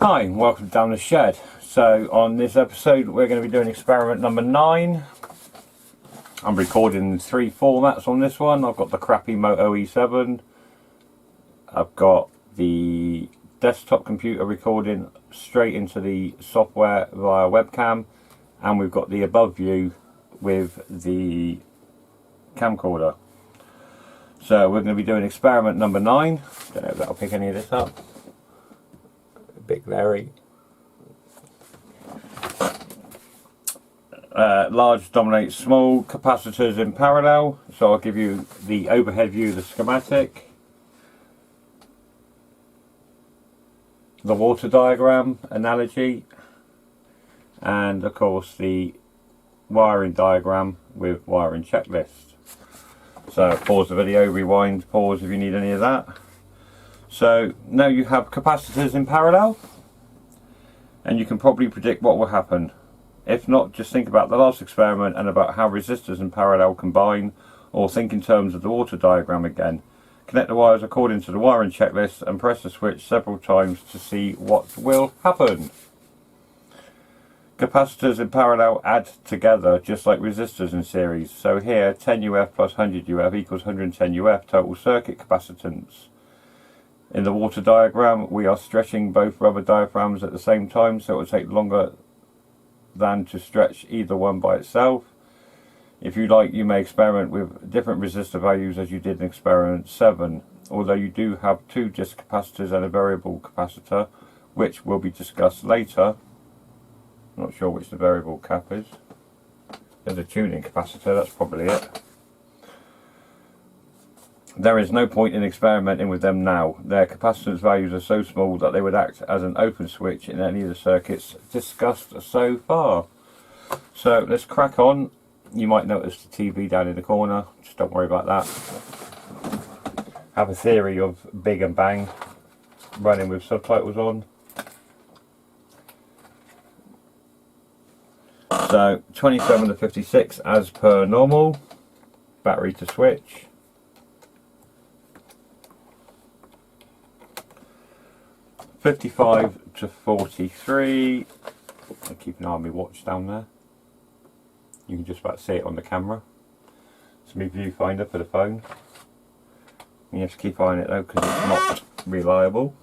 Hi and welcome down the shed. So on this episode we're going to be doing experiment number 9. I'm recording in 3 formats on this one. I've got the crappy Moto E7, I've got the desktop computer recording straight into the software via webcam, and we've got the above view with the camcorder. So we're going to be doing experiment number 9. Don't know if that'll pick any of this up. Big Larry. Large dominates small, capacitors in parallel. So I'll give you the overhead view of the schematic, the water diagram analogy, and of course the wiring diagram with wiring checklist. So pause the video, rewind, pause if you need any of that. So now you have capacitors in parallel, and you can probably predict what will happen. If not, just think about the last experiment and about how resistors in parallel combine, or think in terms of the water diagram again. Connect the wires according to the wiring checklist and press the switch several times to see what will happen. Capacitors in parallel add together just like resistors in series. So here 10 UF plus 100 UF equals 110 UF total circuit capacitance. In the water diagram we are stretching both rubber diaphragms at the same time, so it will take longer than to stretch either one by itself. If you like, you may experiment with different resistor values as you did in experiment 7, although you do have 2 disc capacitors and a variable capacitor, which will be discussed later. I'm not sure which the variable cap is. There's a tuning capacitor, that's probably it. There is no point in experimenting with them now. Their capacitance values are so small that they would act as an open switch in any of the circuits discussed so far. So let's crack on. You might notice the TV down in the corner, just don't worry about that. Have a theory of Big and Bang running with subtitles on. So 27 to 56 as per normal. Battery to switch. .55 to 43. I'll keep an eye on my watch down there. You can just about see it on the camera. It's my viewfinder for the phone. You have to keep an eye on it though because it's not reliable.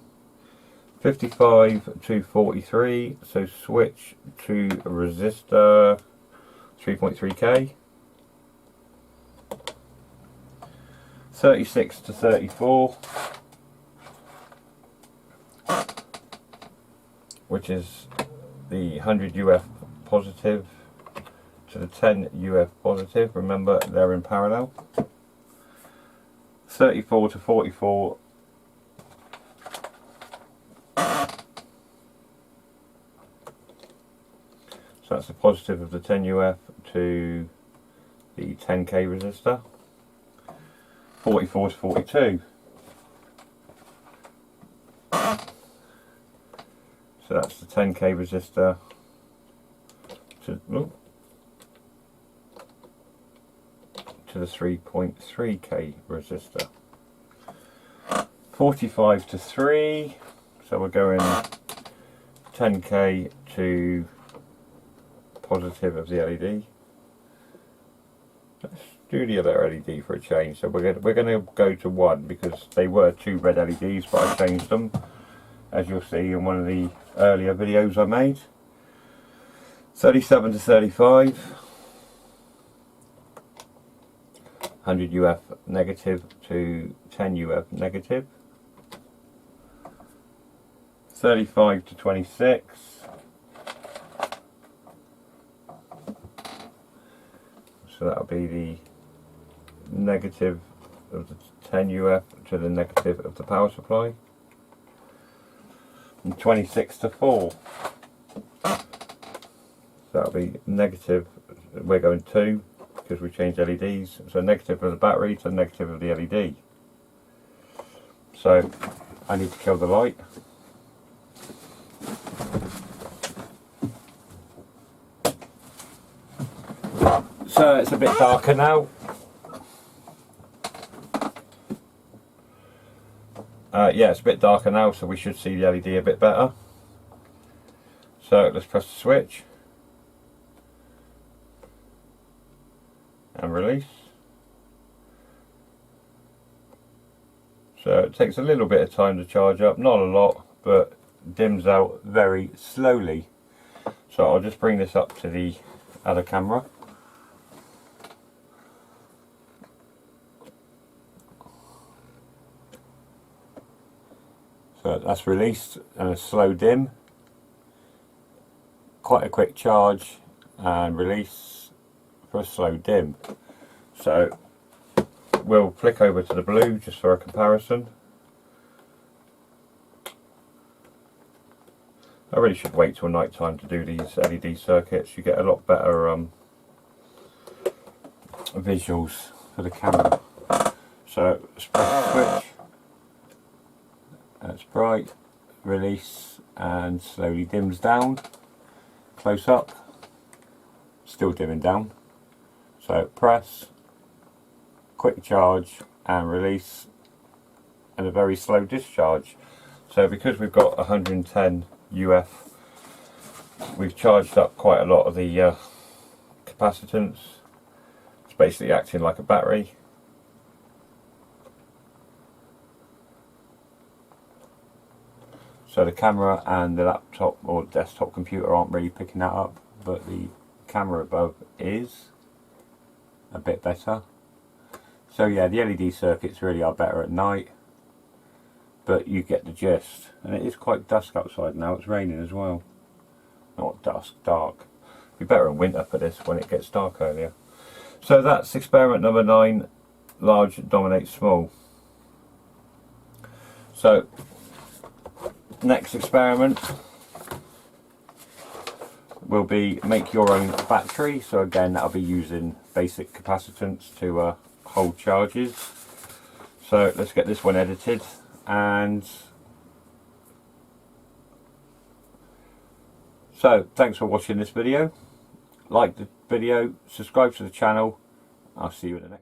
55 to 43, so switch to resistor 3.3k. 36 to 34, which is the 100 UF positive to the 10 UF positive. Remember, they're in parallel. 34 to 44. So that's the positive of the 10 UF to the 10k resistor. 44 to 42. So that's the 10k resistor to the 3.3k resistor. 45 to 3, so we're going 10k to positive of the LED. Let's do the other LED for a change. So we're going to go to 1 because they were 2 red LEDs, but I changed them, as you'll see in one of the earlier videos I made. 37 to 35. 100 UF negative to 10 UF negative. 35 to 26. So that'll be the negative of the 10 UF to the negative of the power supply. And 26 to 4. So that'll be negative, we're going 2 because we changed LEDs. So negative of the battery to negative of the LED. So I need to kill the light. So it's a bit darker now. Yeah, it's a bit darker now, so we should see the LED a bit better. So let's press the switch and release. So it takes a little bit of time to charge up, not a lot, but dims out very slowly. So I'll just bring this up to the other camera. So that's released and a slow dim. Quite a quick charge and release for a slow dim. So we'll flick over to the blue just for a comparison. I really should wait till night time to do these LED circuits. You get a lot better visuals for the camera. So let's press the switch. That's bright, release, and slowly dims down. Close up, still dimming down. So press, quick charge and release, and a very slow discharge. So because we've got 110 UF, we've charged up quite a lot of the capacitance. It's basically acting like a battery. So the camera and the laptop or desktop computer aren't really picking that up, but the camera above is a bit better. So yeah, the LED circuits really are better at night, but you get the gist. And it is quite dusk outside now, it's raining as well. Not dusk, dark. It'd be better in winter for this when it gets dark earlier. So that's experiment number 9, large dominates small. So next experiment will be make your own battery. So again, that'll be using basic capacitance to hold charges. So let's get this one edited, and so thanks for watching this video. Like the video, subscribe to the channel. I'll see you in the next